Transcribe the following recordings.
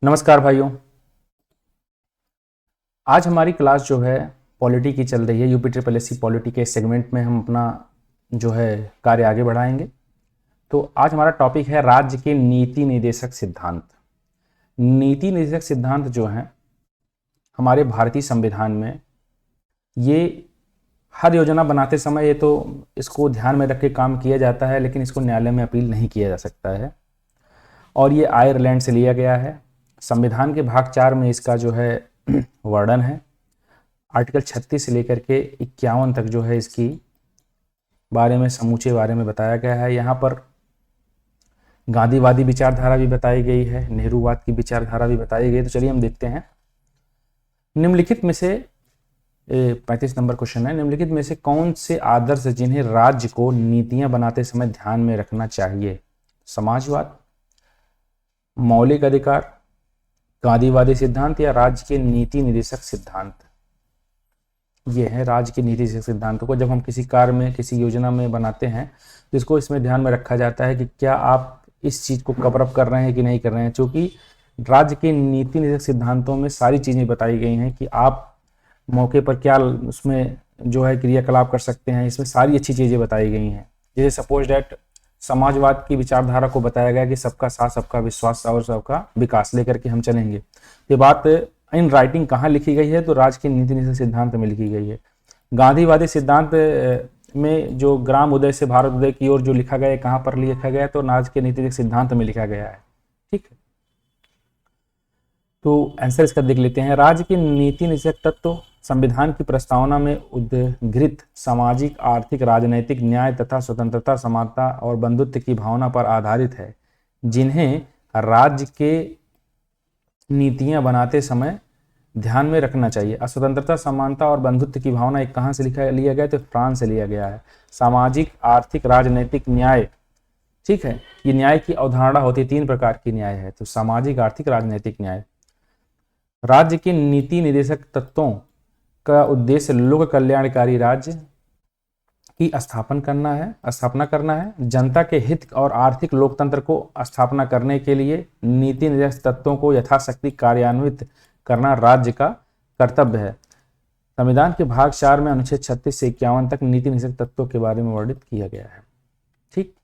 नमस्कार भाइयों। आज हमारी क्लास जो है पॉलिटी की चल रही है। यूपी ट्रिपल एससी पॉलिटी के सेगमेंट में हम अपना जो है कार्य आगे बढ़ाएंगे। तो आज हमारा टॉपिक है राज्य के नीति निर्देशक सिद्धांत। नीति निर्देशक सिद्धांत जो है हमारे भारतीय संविधान में, ये हर योजना बनाते समय ये तो इसको ध्यान में रख के काम किया जाता है, लेकिन इसको न्यायालय में अपील नहीं किया जा सकता है। और ये आयरलैंड से लिया गया है। संविधान के भाग 4 में इसका जो है वर्णन है। आर्टिकल 36 से लेकर के 51 तक जो है इसकी बारे में, समूचे बारे में बताया गया है। यहाँ पर गांधीवादी विचारधारा भी बताई गई है, नेहरूवाद की विचारधारा भी बताई गई है। तो चलिए हम देखते हैं। निम्नलिखित में से 35 नंबर क्वेश्चन है। निम्नलिखित में से कौन से आदर्श जिन्हें राज्य को नीतियां बनाते समय ध्यान में रखना चाहिए? समाजवाद, मौलिक अधिकार, गांधीवादी सिद्धांत या राज्य के नीति निर्देशक सिद्धांत। ये है राज्य के नीति निर्देशक सिद्धांतों को जब हम किसी कार्य में, किसी योजना में बनाते हैं तो इसको इसमें ध्यान में रखा जाता है कि क्या आप इस चीज को कवर अप कर रहे हैं कि नहीं कर रहे हैं। क्योंकि राज्य के नीति निर्देशक सिद्धांतों में सारी चीजें बताई गई हैं कि आप मौके पर क्या उसमें जो है क्रियाकलाप कर सकते हैं। इसमें सारी अच्छी चीजें बताई गई हैं। जैसे सपोज डैट समाजवाद की विचारधारा को बताया गया कि सबका साथ, सबका विश्वास और सबका विकास लेकर के हम चलेंगे। ये बात इन राइटिंग कहाँ लिखी गई है? तो राज्य के नीति निर्देशक सिद्धांत में लिखी गई है। गांधीवादी सिद्धांत में जो ग्राम उदय से भारत उदय की ओर जो लिखा गया है, कहाँ पर लिखा गया है? तो राज्य के नीति निर्देशक सिद्धांत में लिखा गया है। ठीक है, तो आंसर इसका देख लेते हैं। राज्य के नीति निर्देशक तत्व संविधान की प्रस्तावना में उद्घृत सामाजिक, आर्थिक, राजनैतिक न्याय तथा स्वतंत्रता, समानता और बंधुत्व की भावना पर आधारित है, जिन्हें राज्य के नीतियां बनाते समय ध्यान में रखना चाहिए। स्वतंत्रता, समानता और बंधुत्व की भावना एक कहाँ से लिया गया? तो फ्रांस से लिया गया है। सामाजिक, आर्थिक, राजनैतिक न्याय, ठीक है, ये न्याय की अवधारणा होती है। 3 प्रकार की न्याय है, तो सामाजिक, आर्थिक, राजनैतिक न्याय। राज्य के नीति निर्देशक तत्वों का उद्देश्य लोक कल्याणकारी राज्य की स्थापना करना है। जनता के हित और आर्थिक लोकतंत्र को स्थापना करने के लिए नीति निर्देशक तत्वों को यथाशक्ति कार्यान्वित करना राज्य का कर्तव्य है। संविधान के भाग 4 में अनुच्छेद 36 से 51 तक नीति निर्देशक तत्वों के बारे में वर्णित किया गया है। ठीक,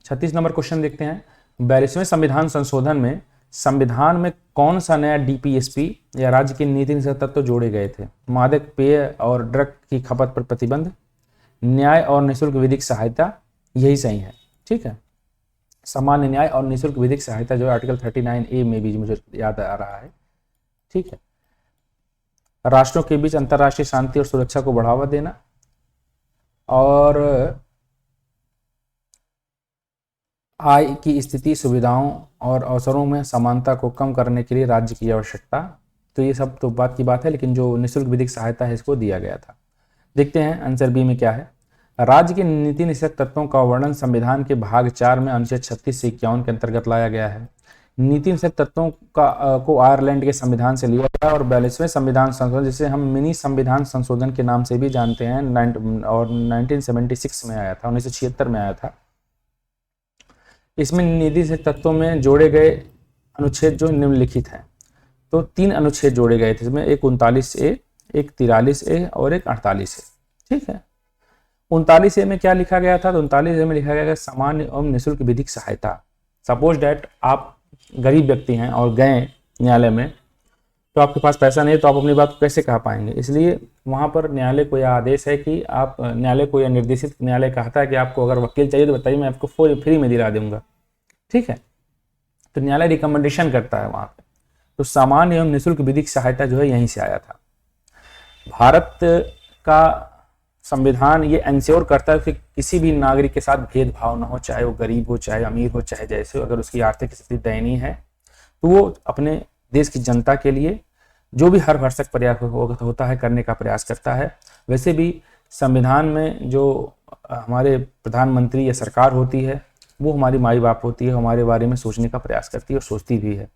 36 नंबर क्वेश्चन देखते हैं। 42वें संविधान संशोधन में संविधान में कौन सा नया डीपीएसपी या राज्य के नीति निर्देशक तत्व जोड़े गए थे? मादक पेय और ड्रग की खपत पर प्रतिबंध, न्याय और निःशुल्क विधिक सहायता, यही सही है। ठीक है, सामान्य न्याय और निःशुल्क विधिक सहायता जो आर्टिकल 39A में भी मुझे याद आ रहा है। ठीक है, राष्ट्रों के बीच अंतर्राष्ट्रीय शांति और सुरक्षा को बढ़ावा देना और आय की स्थिति, सुविधाओं और अवसरों में समानता को कम करने के लिए राज्य की आवश्यकता। तो ये सब तो बात की बात है, लेकिन जो निःशुल्क विधिक सहायता है इसको दिया गया था। देखते हैं आंसर बी में क्या है। राज्य के नीति निर्देशक तत्वों का वर्णन संविधान के भाग 4 में अनुच्छेद 36 से 51 के अंतर्गत लाया गया है। नीति निर्देशक तत्वों को आयरलैंड के संविधान से लिया गया और 42वें संविधान संशोधन, जिसे हम मिनी संविधान संशोधन के नाम से भी जानते हैं, और 1976 में आया था, 1976 में आया था। इसमें नीति निर्देशक तत्वों में जोड़े गए अनुच्छेद जो निम्नलिखित हैं। तो 3 अनुच्छेद जोड़े गए थे इसमें, एक 39A, एक 43A और एक 48A। ठीक है, 39A में क्या लिखा गया था? तो 39A में लिखा गया सामान्य एवं निःशुल्क विधिक सहायता। सपोज डैट आप गरीब व्यक्ति हैं और गए न्यायालय में, तो आपके पास पैसा नहीं है, तो आप अपनी बात को कैसे कह पाएंगे? इसलिए वहां पर न्यायालय को यह आदेश है कि आप, न्यायालय को यह निर्देशित, न्यायालय कहता है कि आपको अगर वकील चाहिए तो बताइए, मैं आपको फ्री में दिला दूंगा। ठीक है, तो न्यायालय रिकमेंडेशन करता है वहां पे। तो सामान्य एवं निःशुल्क विधिक सहायता जो है यहीं से आया था। भारत का संविधान ये इंश्योर करता है कि किसी भी नागरिक के साथ भेदभाव न हो, चाहे वो गरीब हो, चाहे अमीर हो, चाहे जैसे हो। अगर उसकी आर्थिक स्थिति दयनीय है तो वो अपने देश की जनता के लिए जो भी हर भरसक प्रयास होता है करने का प्रयास करता है। वैसे भी संविधान में जो हमारे प्रधानमंत्री या सरकार होती है वो हमारी माई बाप होती है, हमारे बारे में सोचने का प्रयास करती है और सोचती भी है।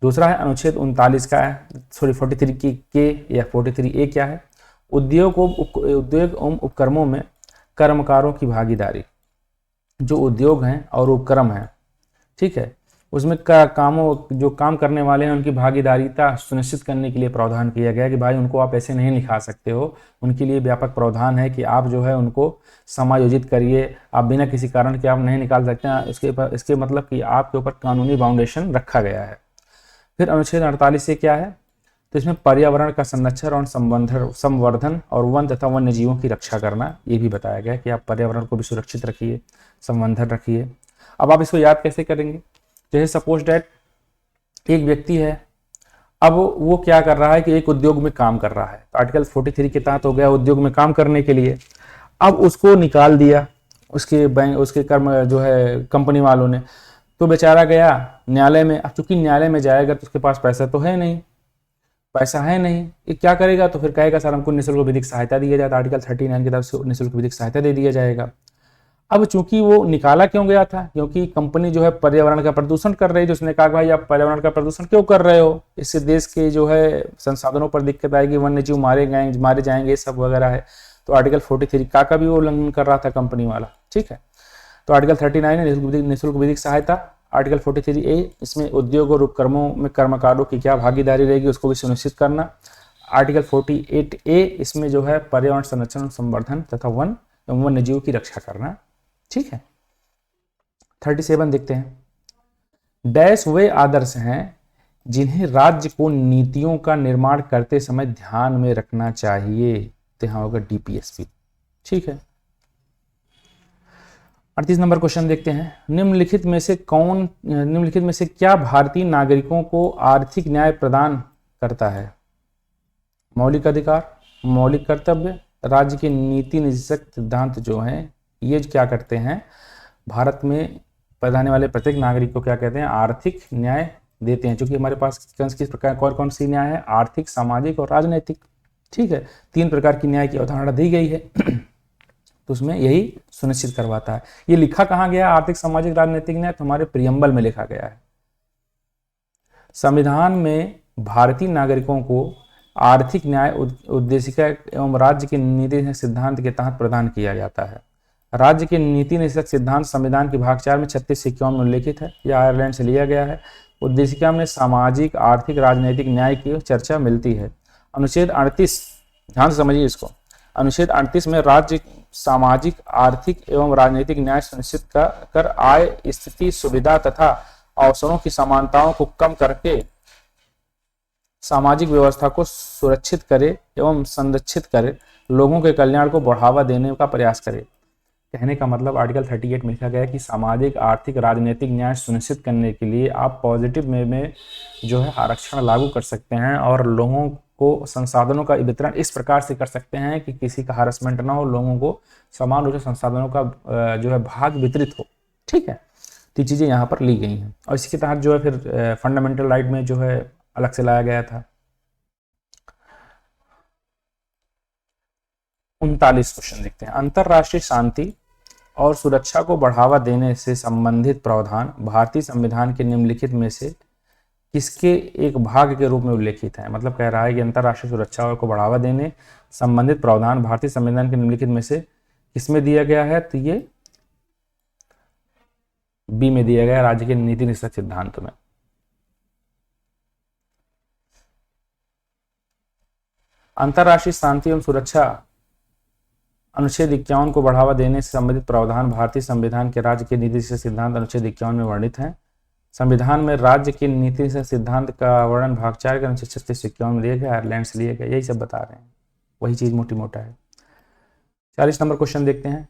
दूसरा है अनुच्छेद 39 का है, 43 के या 43A क्या है? उद्योग एवं उपक्रमों में कर्मकारों की भागीदारी। जो उद्योग हैं और उपक्रम हैं, ठीक है, उसमें कामों जो काम करने वाले हैं उनकी भागीदारिता सुनिश्चित करने के लिए प्रावधान किया गया है कि भाई उनको आप ऐसे नहीं निकाल सकते हो, उनके लिए व्यापक प्रावधान है कि आप जो है उनको समायोजित करिए, आप बिना किसी कारण के आप नहीं निकाल सकते हैं। इसके मतलब कि आपके ऊपर कानूनी बाउंडेशन रखा गया है। फिर अनुच्छेद 48 से क्या है, तो इसमें पर्यावरण का संरक्षण और संवर्धन और वन तथा वन्य जीवों की रक्षा करना, ये भी बताया गया कि आप पर्यावरण को भी सुरक्षित रखिए, संवर्धन रखिए। अब आप इसको याद कैसे करेंगे, जैसे सपोज डैट एक व्यक्ति है, अब वो क्या कर रहा है कि एक उद्योग में काम कर रहा है, तो आर्टिकल 43 के तहत हो गया उद्योग में काम करने के लिए। अब उसको निकाल दिया उसके कर्म जो है कंपनी वालों ने, तो बेचारा गया न्यायालय में। अब चूंकि न्यायालय में जाएगा तो उसके पास पैसा है नहीं, ये क्या करेगा, तो फिर कहेगा सर हमको निःशुल्क विधिक सहायता दिया जाता है, आर्टिकल 39 की तरफ से निःशुल्क विधिक सहायता दे दिया जाएगा। अब चूंकि वो निकाला क्यों गया था, क्योंकि कंपनी जो है पर्यावरण का प्रदूषण कर रही है, जिसने कहा भाई आप पर्यावरण का प्रदूषण क्यों कर रहे हो, इससे देश के जो है संसाधनों पर दिक्कत आएगी, वन्य जीव मारे जाएंगे, ये सब वगैरह है। तो आर्टिकल 43 का भी वो उल्लंघन कर रहा था कंपनी वाला, ठीक है। तो आर्टिकल 39 है निःशुल्क विधिक सहायता, आर्टिकल 43A इसमें उद्योग और उपक्रमों में कर्मकारों की क्या भागीदारी रहेगी उसको भी सुनिश्चित करना। आर्टिकल 48A इसमें जो है पर्यावरण संरक्षण संवर्धन तथा वन एवं वन्य जीव की रक्षा करना, ठीक है। 37 देखते हैं। डैश वे आदर्श हैं जिन्हें राज्य को नीतियों का निर्माण करते समय ध्यान में रखना चाहिए, तो यहां होगा DPSP, ठीक है। 38 नंबर क्वेश्चन देखते हैं। निम्नलिखित में से क्या भारतीय नागरिकों को आर्थिक न्याय प्रदान करता है? मौलिक अधिकार, मौलिक कर्तव्य, राज्य के नीति निर्देशक सिद्धांत जो हैं ये क्या करते हैं, भारत में पैदा वाले प्रत्येक नागरिक को क्या कहते हैं, आर्थिक न्याय देते हैं। क्योंकि हमारे पास किस प्रकार कौन कौन सी न्याय है, आर्थिक, सामाजिक और राजनैतिक, ठीक है। 3 प्रकार की न्याय की अवधारणा दी गई है तो उसमें यही सुनिश्चित करवाता है। ये लिखा कहाँ गया आर्थिक, सामाजिक, राजनीतिक न्याय, तो हमारे प्रियम्बल में लिखा गया है। संविधान में भारतीय नागरिकों को आर्थिक न्याय उद्देशिका एवं राज्य के नीति सिद्धांत के तहत प्रदान किया जाता है। राज्य के नीति निषेधक सिद्धांत संविधान की भाग 4 में 36 से 51 में उल्लेखित है, यह आयरलैंड से लिया गया है। उद्देशिका में सामाजिक, आर्थिक, राजनीतिक न्याय की चर्चा मिलती है। अनुच्छेद 38, ध्यान से समझिए इसको, अनुच्छेद 38 में राज्य सामाजिक, आर्थिक एवं राजनीतिक न्याय सुनिश्चित कर आय, स्थिति, सुविधा तथा अवसरों की समानताओं को कम करके सामाजिक व्यवस्था को सुरक्षित करे एवं संरक्षित करे, लोगों के कल्याण को बढ़ावा देने का प्रयास करे। कहने का मतलब आर्टिकल 38 में लिखा गया है कि सामाजिक, आर्थिक, राजनीतिक न्याय सुनिश्चित करने के लिए आप पॉजिटिव में जो है आरक्षण लागू कर सकते हैं और लोगों को संसाधनों का वितरण इस प्रकार से कर सकते हैं कि किसी का हरासमेंट ना हो, लोगों को समान रूप से संसाधनों का जो है भाग वितरित हो, ठीक है। तो ये चीज़ें यहाँ पर ली गई हैं और इसी के तहत जो है फिर फंडामेंटल राइट में जो है अलग से लाया गया था। 39 क्वेश्चन देखते हैं। अंतरराष्ट्रीय शांति और सुरक्षा को बढ़ावा देने से संबंधित प्रावधान भारतीय संविधान के निम्नलिखित में से किसके एक भाग के रूप में उल्लेखित है? मतलब कह रहा है कि अंतरराष्ट्रीय सुरक्षा को बढ़ावा देने संबंधित प्रावधान भारतीय संविधान के निम्नलिखित में से किसमें दिया गया है? तो ये बी में दिया गया, राज्य के नीति निषेधक सिद्धांत में। अंतरराष्ट्रीय शांति एवं सुरक्षा अनुच्छेद 51 को बढ़ावा देने से संबंधित प्रावधान भारतीय संविधान के राज्य के नीति निषेधक सिद्धांत अनुच्छेद 51 में वर्णित है। संविधान में राज्य के नीति निषेधक सिद्धांत का वर्णन भाग 4 के अनुच्छेद 36 से 51 में दिया गया, आयरलैंड से लिया गया, यही सब बता रहे हैं, वही चीज मोटी मोटा है। 40 नंबर क्वेश्चन देखते हैं।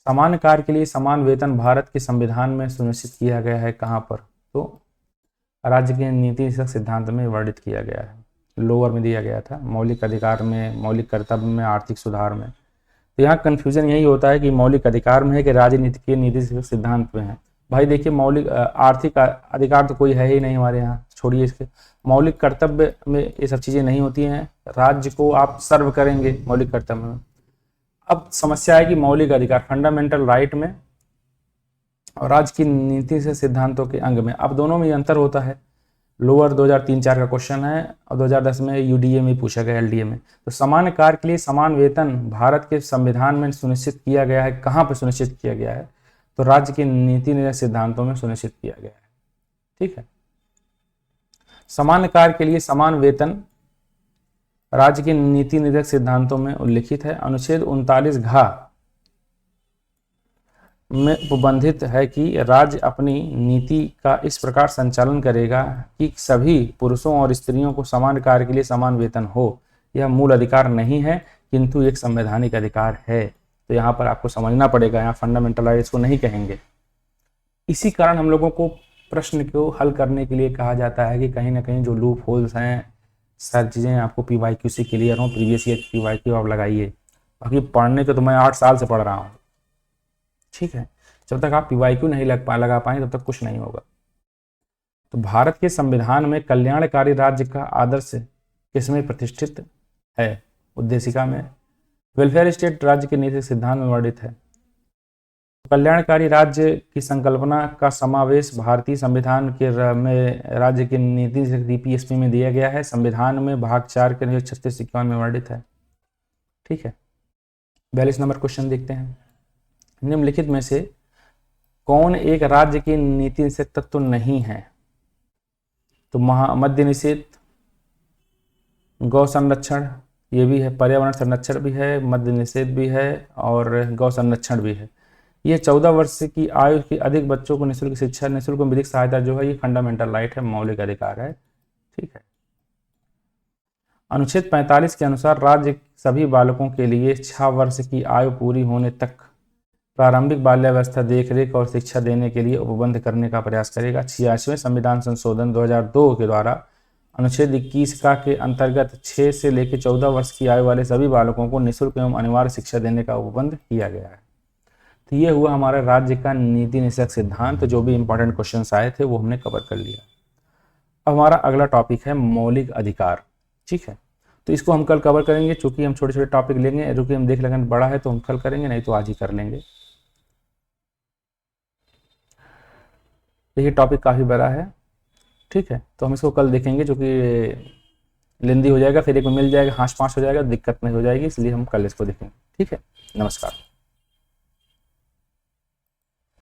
समान कार्य के लिए समान वेतन भारत के संविधान में सुनिश्चित किया गया है, कहाँ पर? तो राज्य के नीति निषेधक सिद्धांत में वर्णित किया गया है, लोअर में दिया गया था, मौलिक अधिकार में, मौलिक कर्तव्य में, आर्थिक सुधार में। तो यहाँ कंफ्यूजन यही होता है कि मौलिक अधिकार में है कि राजनीति के नीति सिद्धांत में है। भाई देखिए, मौलिक आर्थिक अधिकार तो कोई है ही नहीं हमारे यहाँ, छोड़िए इसके। मौलिक कर्तव्य में ये सब चीजें नहीं होती हैं, राज्य को आप सर्व करेंगे मौलिक कर्तव्य में। अब समस्या है कि मौलिक अधिकार फंडामेंटल राइट में और राज्य की नीति से सिद्धांतों के अंग में, अब दोनों में अंतर होता है। लोअर 2003-4 का क्वेश्चन है और 2010 में यूडीए में पूछा गया, एलडीए में। तो समान कार्य के लिए समान वेतन भारत के संविधान में सुनिश्चित किया गया है, कहाँ पर सुनिश्चित किया गया है? तो राज्य के नीति निषेधक सिद्धांतों में सुनिश्चित किया गया है। ठीक है। समान कार्य के लिए समान वेतन राज्य के नीति निर्धारक सिद्धांतों में उल्लिखित है। अनुच्छेद 39 घ में उपबंधित है कि राज्य अपनी नीति का इस प्रकार संचालन करेगा कि सभी पुरुषों और स्त्रियों को समान कार्य के लिए समान वेतन हो। यह मूल अधिकार नहीं है किंतु एक संवैधानिक अधिकार है। तो यहाँ पर आपको समझना पड़ेगा, यहाँ फंडामेंटल राइट्स को नहीं कहेंगे। इसी कारण हम लोगों को प्रश्न को हल करने के लिए कहा जाता है कि कहीं ना कहीं जो लूप होल्स हैं, सारी चीज़ें आपको PYQ से क्लियर हो, प्रीवियस ईयर PYQ आप लगाइए। बाकी पढ़ने को तो मैं 8 साल से पढ़ रहा हूँ, ठीक है। जब तक आप PYQ नहीं लगा पाए तब तक कुछ नहीं होगा। तो भारत के संविधान में कल्याणकारी राज्य का आदर्श किसमें प्रतिष्ठित है? उद्देशिका में। वेलफेयर स्टेट राज्य के नीति सिद्धांत में वर्णित है। कल्याणकारी राज्य की संकल्पना का समावेश भारतीय संविधान के में राज्य की नीति DPSP में दिया गया है। संविधान में भाग 4 के 36 में वर्णित है, ठीक है। 42 नंबर क्वेश्चन देखते हैं। निम्नलिखित में से कौन एक राज्य की नीति निषेध तत्व नहीं है? तो मद्य निषेध, गौ संरक्षण, ये भी है, पर्यावरण संरक्षण भी है, मद्य निषेध भी है और गौ संरक्षण भी है। ये 14 वर्ष की आयु के अधिक बच्चों को निःशुल्क शिक्षा, निःशुल्क विधिक सहायता जो है, ये फंडामेंटल राइट है, मौलिक अधिकार है, ठीक है। अनुच्छेद 45 के अनुसार राज्य सभी बालकों के लिए 6 वर्ष की आयु पूरी होने तक प्रारंभिक बाल्यावस्था देखरेख और शिक्षा देने के लिए उपबंध करने का प्रयास करेगा। 86वें संविधान संशोधन 2002 के द्वारा अनुच्छेद 21 का के अंतर्गत 6 से लेकर 14 वर्ष की आयु वाले सभी बालकों को निःशुल्क एवं अनिवार्य शिक्षा देने का उपबंध किया गया है। तो ये हुआ हमारे राज्य का नीति निषेध सिद्धांत। तो जो भी इंपॉर्टेंट क्वेश्चंस आए थे वो हमने कवर कर लिया। अब हमारा अगला टॉपिक है मौलिक अधिकार, ठीक है। तो इसको हम कल कवर करेंगे, चूंकि हम छोटे छोटे टॉपिक लेंगे, रुकिए हम देख लेंगे बड़ा है तो हम कल करेंगे, नहीं तो आज ही कर लेंगे। देखिए टॉपिक काफ़ी बड़ा है, ठीक है। तो हम इसको कल देखेंगे, जो कि लेंदी हो जाएगा, फिर एक में मिल जाएगा, 5 हो जाएगा, दिक्कत नहीं हो जाएगी, इसलिए हम कल इसको देखेंगे, ठीक है। नमस्कार।